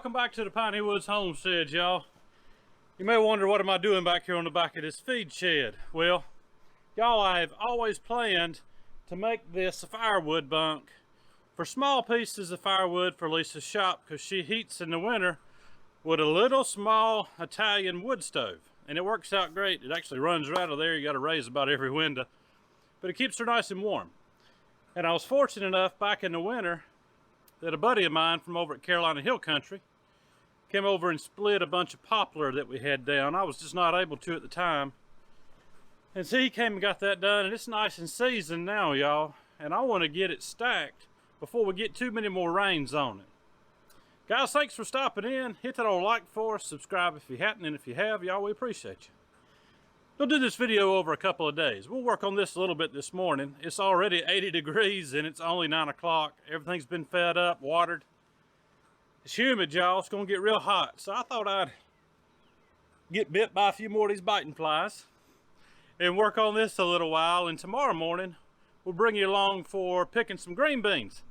welcome back to the Piney Woods Homestead, y'all. You may wonder, what am I doing back here on the back of this feed shed? Well, y'all, I have always planned to make this a firewood bunk for small pieces of firewood for Lisa's shop, because she heats in the winter with a little small Italian wood stove, and it works out great. It actually runs right out of there. You got to raise about every window, but it keeps her nice and warm. And I was fortunate enough back in the winter that a buddy of mine from over at Carolina Hill Country came over and split a bunch of poplar that we had down. I was just not able to at the time. And so he came and got that done, and it's nice and seasoned now, y'all. And I want to get it stacked before we get too many more rains on it. Guys, thanks for stopping in. Hit that old like for us, subscribe if you haven't, and if you have, y'all, we appreciate you. We'll do this video over a couple of days. We'll work on this a little bit this morning. It's already 80 degrees and it's only 9 o'clock. Everything's been fed up, watered. It's humid, y'all. It's gonna get real hot. So I thought I'd get bit by a few more of these biting flies and work on this a little while. And tomorrow morning, we'll bring you along for picking some green beans.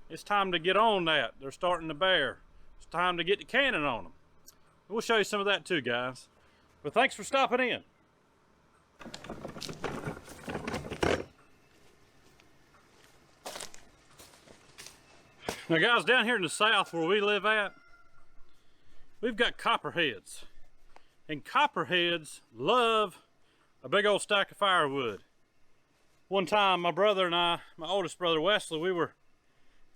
It's time to get on that. They're starting to bear. It's time to get the cannon on them. We'll show you some of that too, guys. But thanks for stopping in. Now guys, down here in the south where we live at, we've got copperheads. And copperheads love a big old stack of firewood. One time my brother and I, my oldest brother Wesley, we were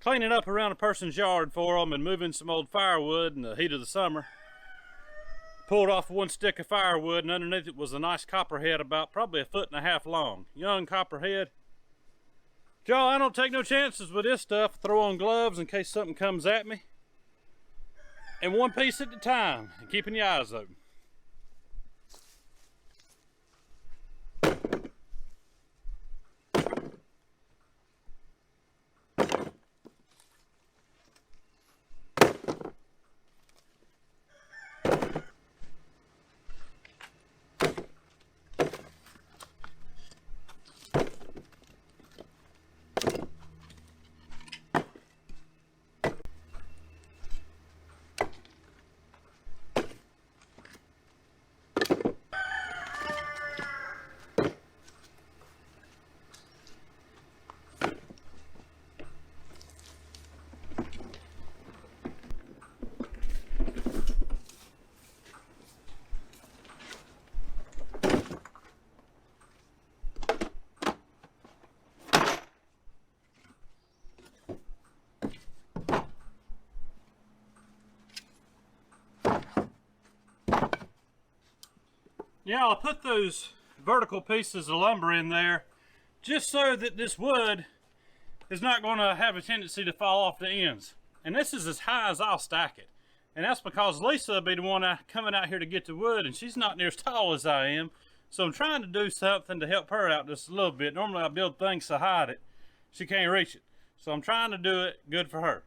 cleaning up around a person's yard for them and moving some old firewood in the heat of the summer. Pulled off one stick of firewood, and underneath it was a nice copperhead about probably 1.5 feet long. Young copperhead. Y'all, I don't take no chances with this stuff. Throw on gloves in case something comes at me. And one piece at a time, and keeping your eyes open. Yeah, I'll put those vertical pieces of lumber in there just so that this wood is not going to have a tendency to fall off the ends. And this is as high as I'll stack it. And that's because Lisa will be the one coming out here to get the wood, and she's not near as tall as I am. So I'm trying to do something to help her out just a little bit. Normally I build things so high that she can't reach it. So I'm trying to do it good for her.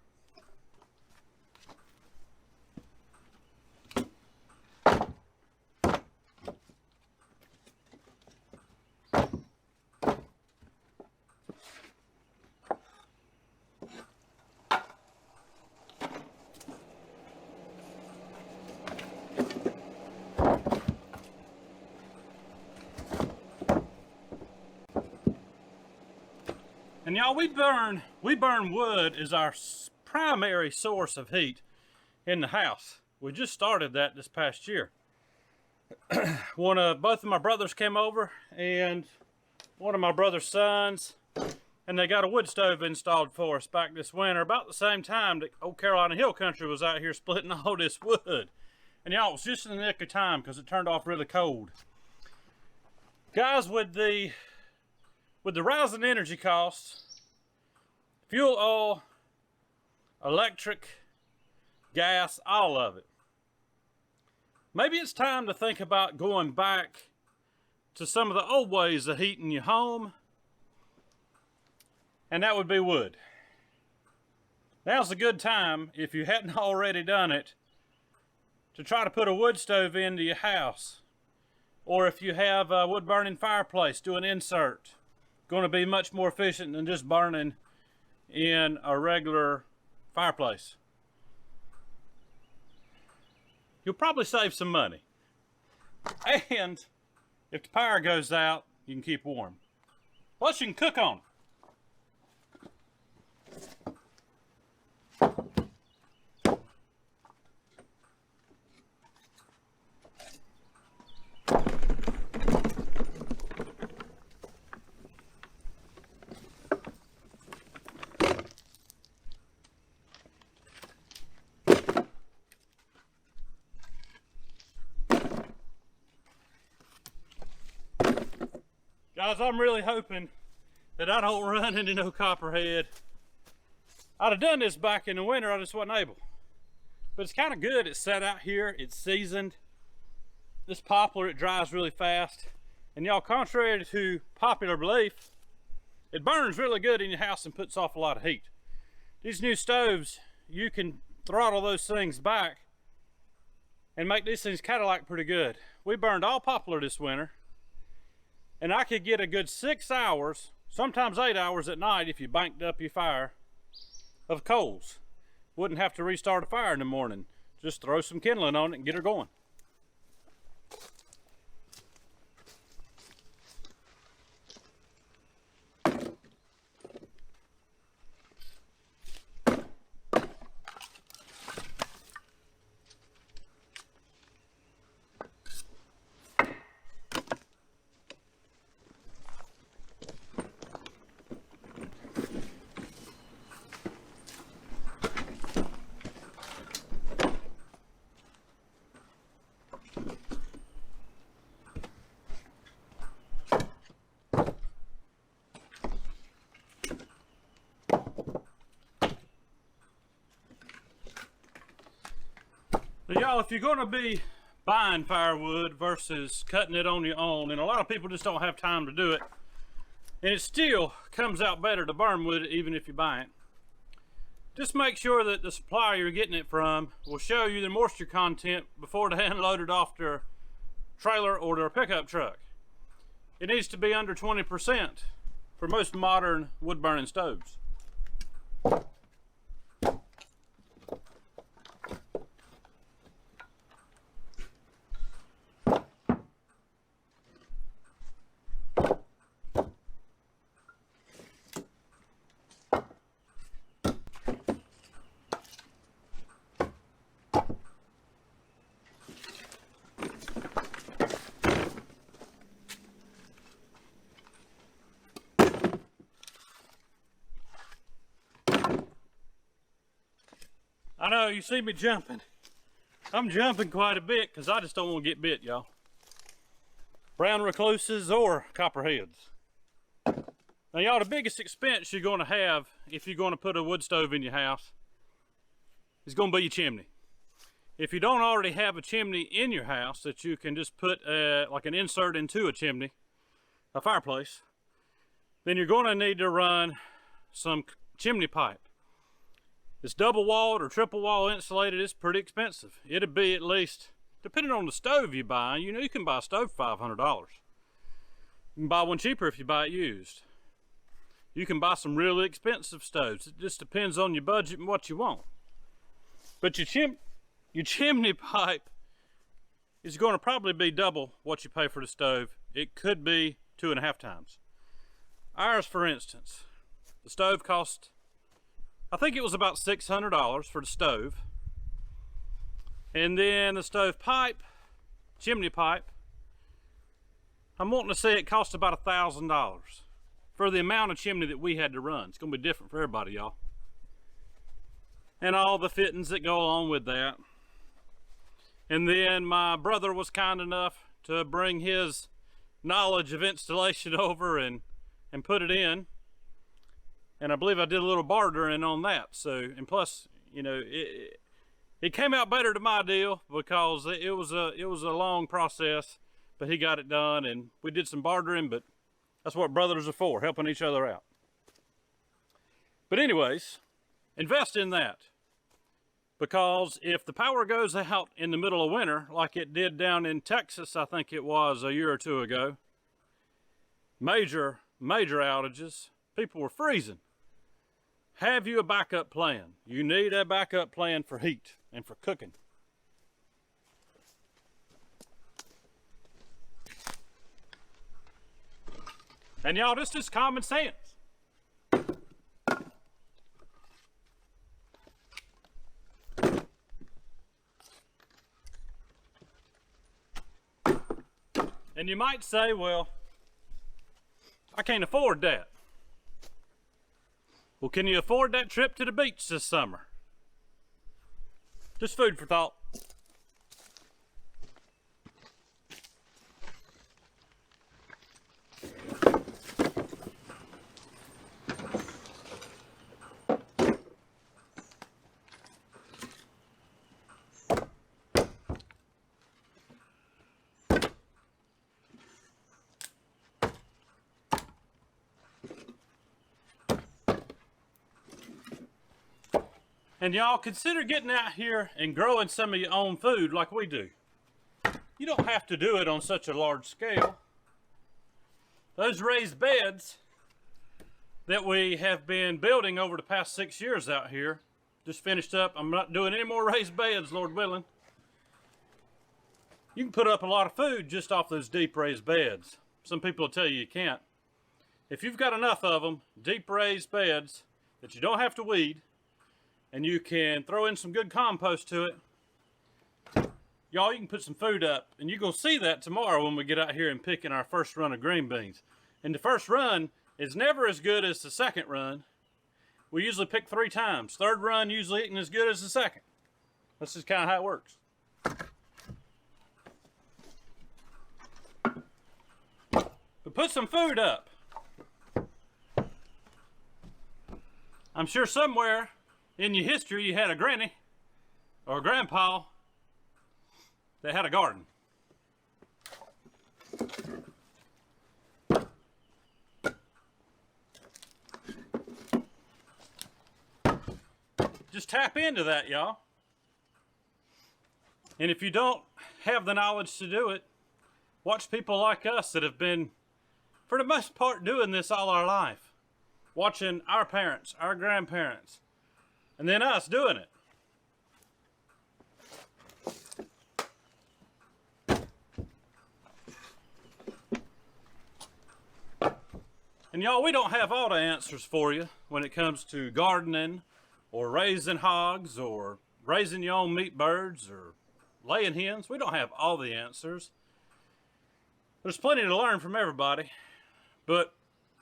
And y'all, we burn wood as our primary source of heat in the house. We just started that this past year. Both of my brothers came over, and one of my brother's sons, and they got a wood stove installed for us back this winter, about the same time that old Carolina Hill Country was out here splitting all this wood. And y'all, it was just in the nick of time because it turned off really cold. Guys, with the rising energy costs, fuel, oil, electric, gas, all of it, maybe it's time to think about going back to some of the old ways of heating your home, and that would be wood. Now's a good time, if you hadn't already done it, to try to put a wood stove into your house. Or if you have a wood burning fireplace, do an insert. Going to be much more efficient than just burning in a regular fireplace. you'll probably save some money. And if the power goes out, you can keep warm. Plus you can cook on it. Guys, I'm really hoping that I don't run into no copperhead. I'd have done this back in the winter, I just wasn't able. But it's kind of good, it's set out here, it's seasoned. This poplar, it dries really fast. And y'all, contrary to popular belief, it burns really good in your house and puts off a lot of heat. These new stoves, you can throttle those things back and make these things Cadillac pretty good. We burned all poplar this winter. And I could get a good 6 hours, sometimes 8 hours at night if you banked up your fire of coals. Wouldn't have to restart a fire in the morning. Just throw some kindling on it and get her going. So y'all, if you're gonna be buying firewood versus cutting it on your own, and a lot of people just don't have time to do it, and it still comes out better to burn wood even if you buy it, just make sure that the supplier you're getting it from will show you the moisture content before they unload it off their trailer or their pickup truck. It needs to be under 20% for most modern wood burning stoves. I know, you see me jumping. I'm jumping quite a bit because I just don't want to get bit, y'all. Brown recluses or copperheads. Now, y'all, the biggest expense you're going to have if you're going to put a wood stove in your house is going to be your chimney. If you don't already have a chimney in your house that you can just put like an insert into a chimney, a fireplace, then you're going to need to run some chimney pipe. It's double walled or triple wall insulated. It's pretty expensive. It'd be at least, depending on the stove you buy, you know, you can buy a stove for $500. You can buy one cheaper if you buy it used. You can buy some really expensive stoves. It just depends on your budget and what you want. But your chimney pipe is going to probably be double what you pay for the stove. It could be 2.5 times. Ours, for instance, the stove cost, I think it was about $600 for the stove. And then the stove pipe, chimney pipe, I'm wanting to say it cost about $1,000 for the amount of chimney that we had to run. It's gonna be different for everybody, y'all. And all the fittings that go along with that. And then my brother was kind enough to bring his knowledge of installation over and put it in. And I believe I did a little bartering on that. So, and plus, you know, it came out better to my deal because it was a long process, but he got it done and we did some bartering, but that's what brothers are for, helping each other out. But anyways, invest in that, because if the power goes out in the middle of winter, like it did down in Texas, I think it was a year or two ago, major outages, people were freezing. Have you a backup plan? You need a backup plan for heat and for cooking. And y'all, this is common sense. And you might say, well, I can't afford that. Well, can you afford that trip to the beach this summer? Just food for thought. And y'all, consider getting out here and growing some of your own food like we do. You don't have to do it on such a large scale. Those raised beds that we have been building over the past 6 years out here, just finished up. I'm not doing any more raised beds, Lord willing. You can put up a lot of food just off those deep raised beds. Some people will tell you you can't. If you've got enough of them, deep raised beds that you don't have to weed, and you can throw in some good compost to it, y'all, you can put some food up. And you're going to see that tomorrow when we get out here and pick in our first run of green beans. And the first run is never as good as the second run. We usually pick 3 times. Third run usually isn't as good as the second. That's just kind of how it works. But put some food up. I'm sure somewhere in your history you had a granny or a grandpa that had a garden. Just tap into that, y'all. And if you don't have the knowledge to do it, watch people like us that have been, for the most part, doing this all our life. Watching our parents, our grandparents, and then us doing it. And y'all, we don't have all the answers for you when it comes to gardening or raising hogs or raising your own meat birds or laying hens. We don't have all the answers. There's plenty to learn from everybody. But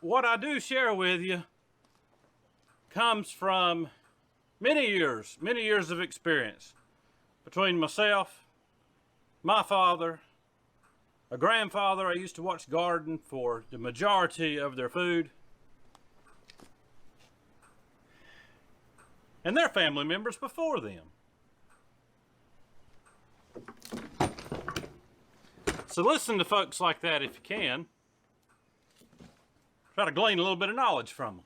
what I do share with you comes from many years of experience between myself, my father, a grandfather I used to watch garden for the majority of their food, and their family members before them. So listen to folks like that if you can. Try to glean a little bit of knowledge from them.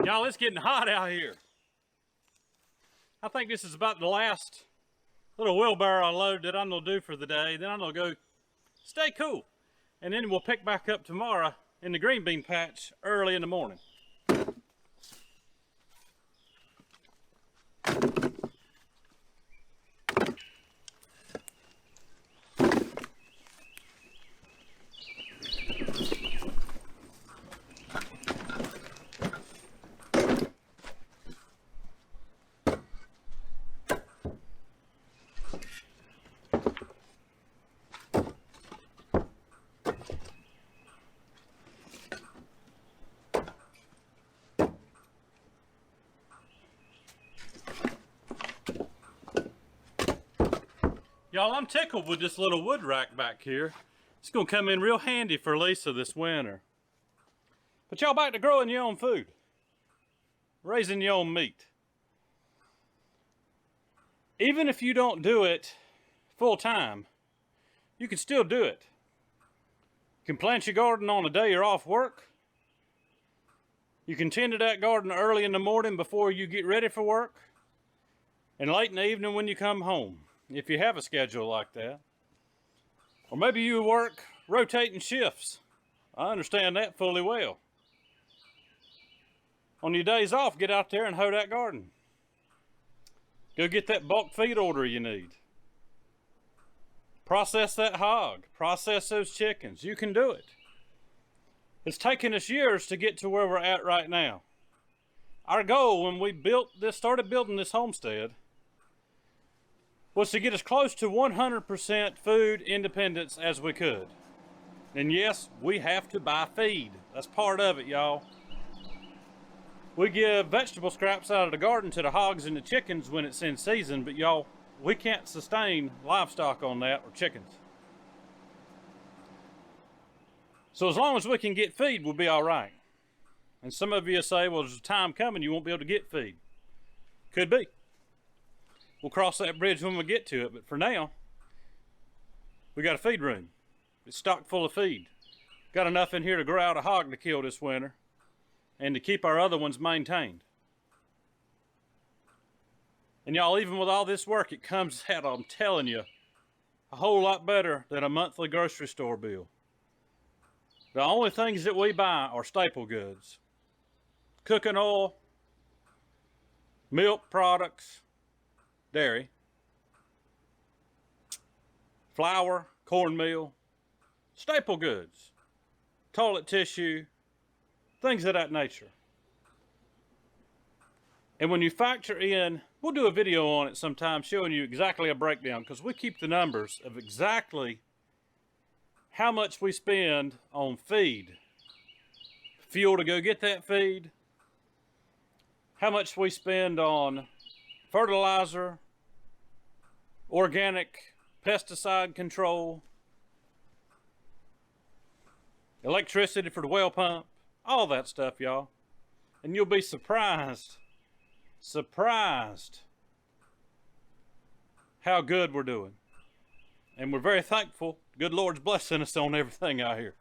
Y'all, it's getting hot out here. I think this is about the last little wheelbarrow load that I'm going to do for the day. Then I'm going to go stay cool. And then we'll pick back up tomorrow in the green bean patch early in the morning. Y'all, I'm tickled with this little wood rack back here. It's gonna come in real handy for Lisa this winter. But y'all, back to growing your own food. Raising your own meat. Even if you don't do it full time, you can still do it. You can plant your garden on a day you're off work. You can tend to that garden early in the morning before you get ready for work. And late in the evening when you come home, if you have a schedule like that. Or maybe you work rotating shifts I understand that fully well. On your days off, get out there and hoe that garden. Go get that bulk feed order you need. Process that hog. Process those chickens. You can do it. It's taken us years to get to where we're at right now. Our goal when we started building this homestead was to get as close to 100% food independence as we could. And yes, we have to buy feed. That's part of it, y'all. We give vegetable scraps out of the garden to the hogs and the chickens when it's in season, but y'all, we can't sustain livestock on that or chickens. So as long as we can get feed, we'll be all right. And some of you say, well, there's a time coming you won't be able to get feed. Could be. We'll cross that bridge when we get to it, but for now, we got a feed room. It's stocked full of feed. Got enough in here to grow out a hog to kill this winter and to keep our other ones maintained. And y'all, even with all this work, it comes out, I'm telling you, a whole lot better than a monthly grocery store bill. The only things that we buy are staple goods. Cooking oil, milk products, dairy, flour, cornmeal, staple goods, toilet tissue, things of that nature. And when you factor in, we'll do a video on it sometime showing you exactly a breakdown, because we keep the numbers of exactly how much we spend on feed, fuel to go get that feed, how much we spend on fertilizer, organic pesticide control, electricity for the well pump, all that stuff, y'all. And you'll be surprised how good we're doing. And we're very thankful. Good Lord's blessing us on everything out here.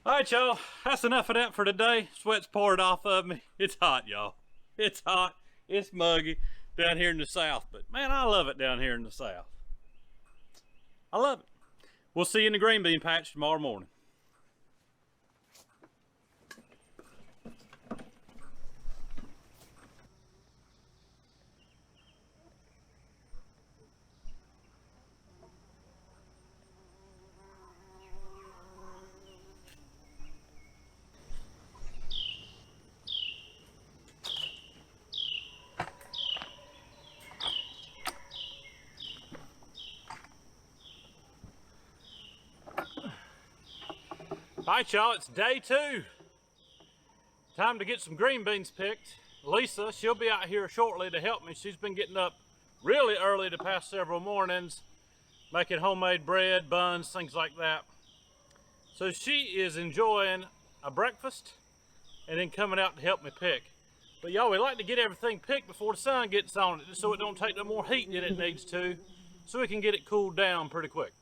All right, y'all, that's enough of that for today. Sweat's poured off of me. It's hot, y'all. It's hot. It's muggy down here in the south. But, man, I love it down here in the south. I love it. We'll see you in the green bean patch tomorrow morning. All right, y'all, it's day 2. Time to get some green beans picked. Lisa, she'll be out here shortly to help me. She's been getting up really early the past several mornings, making homemade bread, buns, things like that. So she is enjoying a breakfast and then coming out to help me pick. But y'all, we like to get everything picked before the sun gets on it, so it don't take no more heat than it needs to, so we can get it cooled down pretty quick.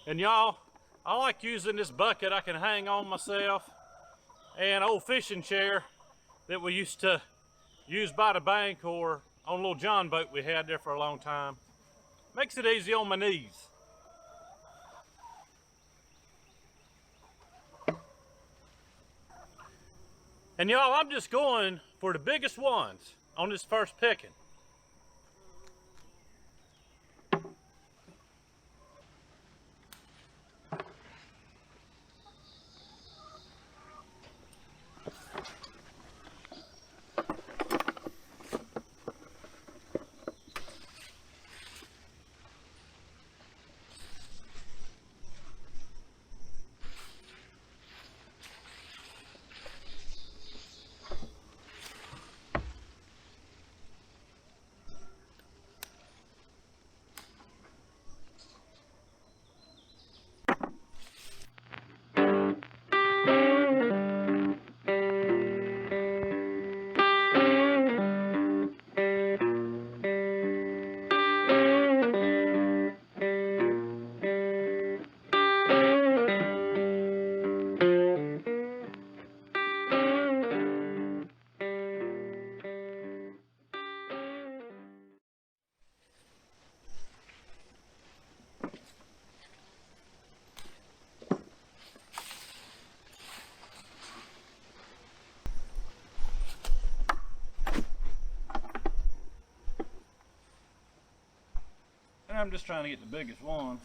And y'all, I like using this bucket I can hang on myself and an old fishing chair that we used to use by the bank or on a little John boat we had there for a long time. Makes it easy on my knees. And y'all, I'm just going for the biggest ones on this first picking. I'm just trying to get the biggest ones.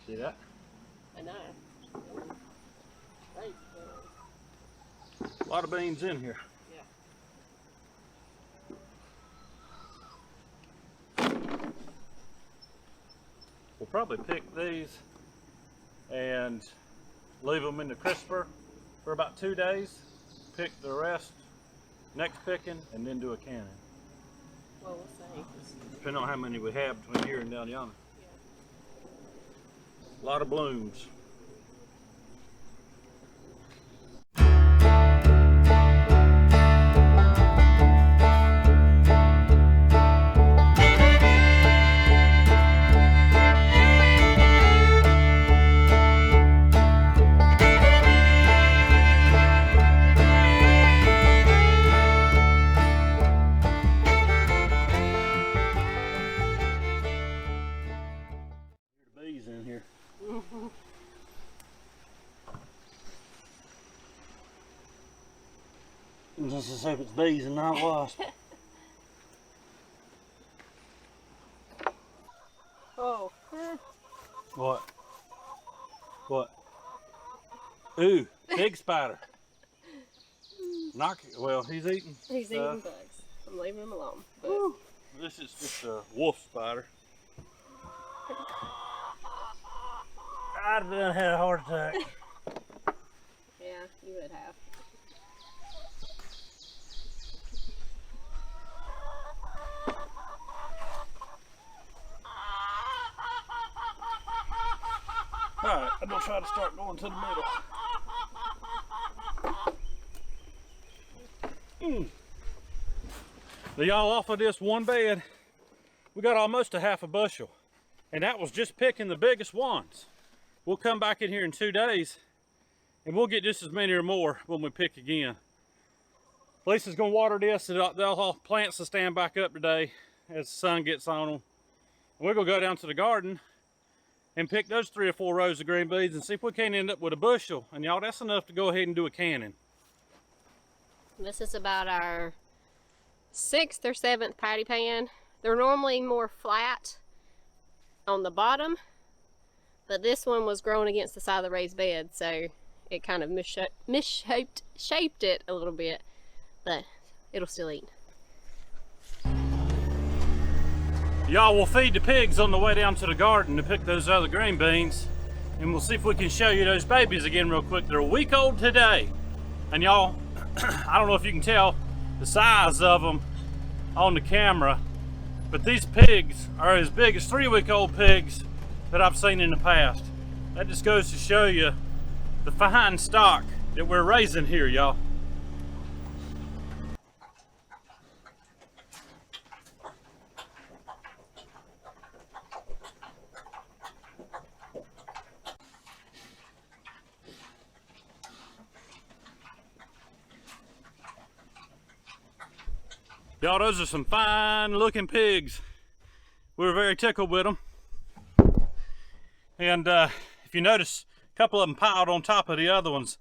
See that? I know. Right. A lot of beans in here. Yeah. We'll probably pick these and leave them in the crisper for about 2 days. Pick the rest next picking and then do a canning. Well, we'll see. Depending on how many we have between here and down yonder. A lot of blooms. Bees in here. Just as if it's bees and not wasps. Oh. What? What? Ooh, pig spider. Knock it. Well, he's eating. He's eating bugs. I'm leaving him alone. But this is just a wolf spider. I'd have done had a heart attack. yeah, you would have. Alright, I'm gonna try to start going to the middle. Now y'all, off of this one bed, we got almost a half a bushel. And that was just picking the biggest ones. We'll come back in here in 2 days and we'll get just as many or more when we pick again. Lisa's gonna water this, so they'll plants will stand back up today as the sun gets on them. And we're gonna go down to the garden and pick those 3 or 4 rows of green beans and see if we can't end up with a bushel. And y'all, that's enough to go ahead and do a canning. This is about our 6th or 7th patty pan. They're normally more flat on the bottom, but this one was grown against the side of the raised bed, so it kind of shaped it a little bit, but it'll still eat. Y'all, will feed the pigs on the way down to the garden to pick those other green beans, and we'll see if we can show you those babies again real quick. They're a week old today, and y'all, I don't know if you can tell the size of them on the camera, but these pigs are as big as 3-week-old pigs that I've seen in the past. That just goes to show you the fine stock that we're raising here, y'all. Y'all, those are some fine looking pigs. We were very tickled with them. And if you notice, a couple of them piled on top of the other ones.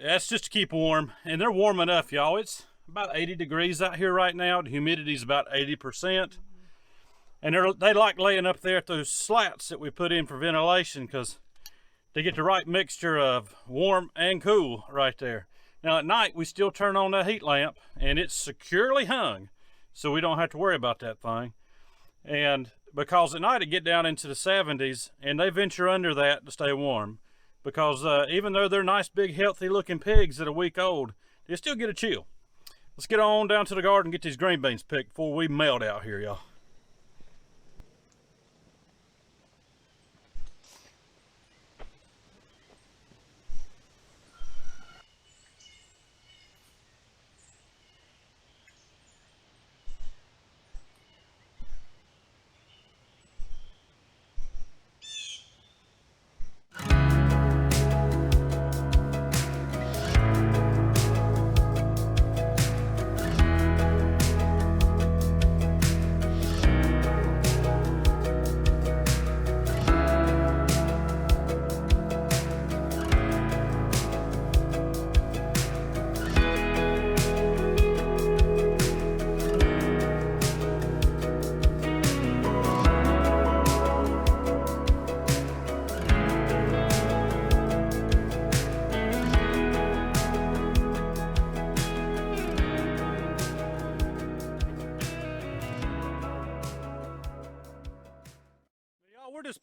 That's just to keep warm, and they're warm enough, y'all. It's about 80 degrees out here right now. The humidity's about 80%. And they like laying up there at those slats that we put in for ventilation, because they get the right mixture of warm and cool right there. Now at night, we still turn on that heat lamp, and it's securely hung, so we don't have to worry about that thing. And because at night it get down into the 70s, and they venture under that to stay warm, because even though they're nice, big, healthy looking pigs that are a week old, they still get a chill. Let's get on down to the garden and get these green beans picked before we melt out here, y'all.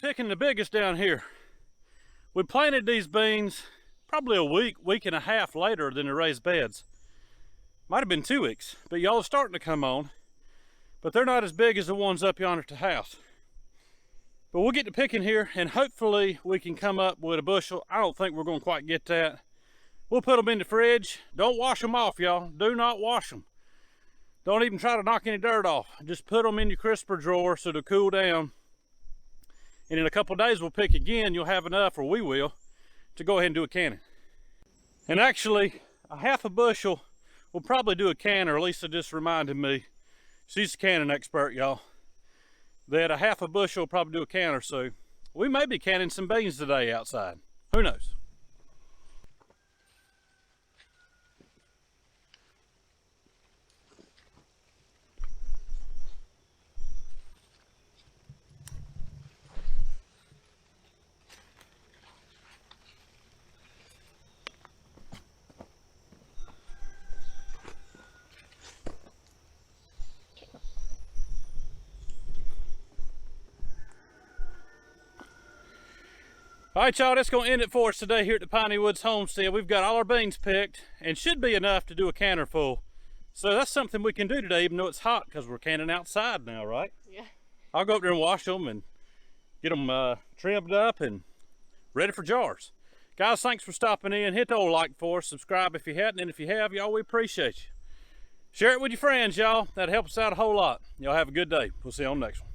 picking the biggest down here. We planted these beans probably a week and a half later than the raised beds. Might have been 2 weeks, but y'all are starting to come on. But they're not as big as the ones up yonder at the house. But we'll get to picking here, and hopefully we can come up with a bushel. I don't think we're going to quite get that. We'll put them in the fridge. Don't wash them off, y'all. Do not wash them. Don't even try to knock any dirt off. Just put them in your crisper drawer so they'll cool down. And in a couple days we'll pick again. You'll have enough, or we will, to go ahead and do a canning. And actually, a half a bushel will probably do a canner. Lisa just reminded me. She's a canning expert, y'all. That a half a bushel will probably do a canner. So we may be canning some beans today outside. Who knows? All right, y'all, that's going to end it for us today here at the Piney Woods Homestead. We've got all our beans picked, and should be enough to do a canner full. So that's something we can do today, even though it's hot, because we're canning outside now, right? Yeah. I'll go up there and wash them and get them trimmed up and ready for jars. Guys, thanks for stopping in. Hit the old like for us. Subscribe if you hadn't, and if you have, y'all, we appreciate you. Share it with your friends, y'all. That helps us out a whole lot. Y'all have a good day. We'll see you on the next one.